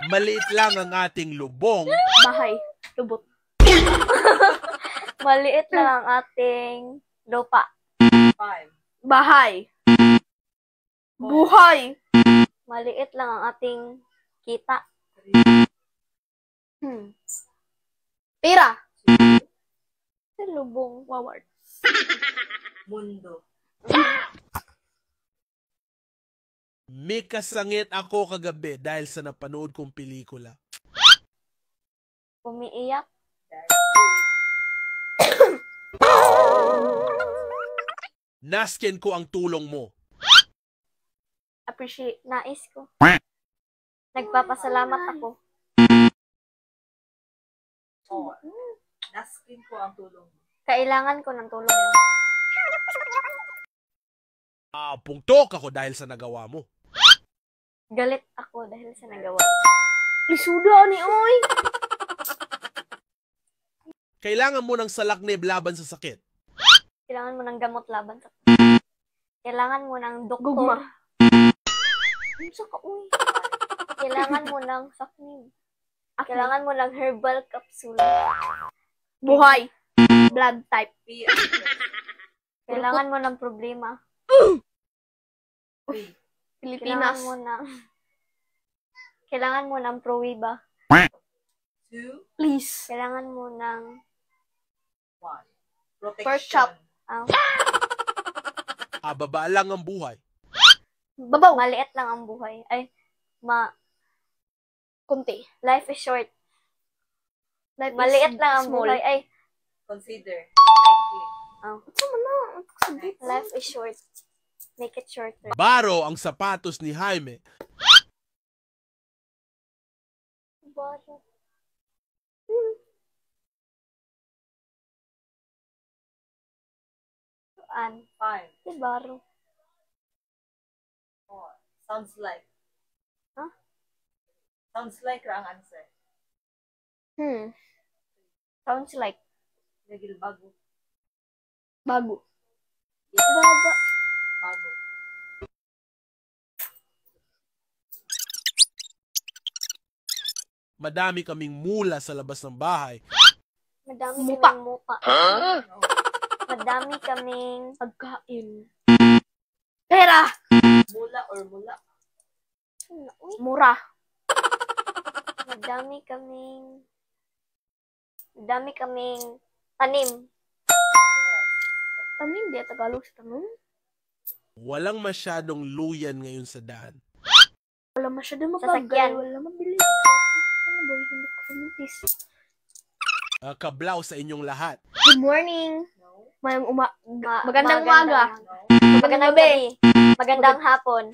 Maliit lang ang ating lubong. Bahay. Lubot. Maliit lang ang ating lupa. 5. Bahay. Buhay. Maliit lang ang ating kita. 3. Pera. Lubong. Waward. Mundo. May kasangit ako kagabi dahil sa napanood kong pelikula. Umiiyak. Naskin ko ang tulong mo. Appreciate. Nais ko. Nagpapasalamat ako. Oh. Naskin ko ang tulong mo. Kailangan ko ng tulong mo. Pungtok ako dahil sa nagawa mo. Galit ako dahil sa nagawa. Lisudo ni Oy. Kailangan mo ng salaknib laban sa sakit. Kailangan mo ng gamot laban sa... Kailangan mo ng doktor. Gugma. Sa ka, uy. Kailangan mo ng saknib. Kailangan mo ng herbal capsule. Buhay. Blood type. P. Kailangan mo ng problema. 3. Pilipinas. Kailangan mo ng pruwiba. 2. Please. Kailangan mo ng 1. Protection. Pork chop. Baba lang ang buhay. Babaw. Maliit lang ang buhay. Kunti. Life is short. Life Maliit is lang ang small. buhay. Consider. Likely. Sama na. Life is short. Make it shorter. Baro ang sapatos ni Jaime. Bakit? An? 5. Di baro. 4. Sounds like. Huh? Sounds like ra ang answer. Sounds like. Nagil bago. Bago. Baba. Bago. Madami kaming mula sa labas ng bahay. Madami Mupa. kaming mupa. Madami kaming Pagkain. Pera. Mula or mula. Uy, Mura. madami kaming tanim. Tanim. Di Tagalog sa tanim. Walang masyadong luyan ngayon sa daan. Wala masyado Sasakyan. mabagal. Wala mabilis. Ano ba? Hindi ka kamitis. Kablaw sa inyong lahat. Good morning. No. Magandang umaga. No. Magandang gabi. Magandang hapon.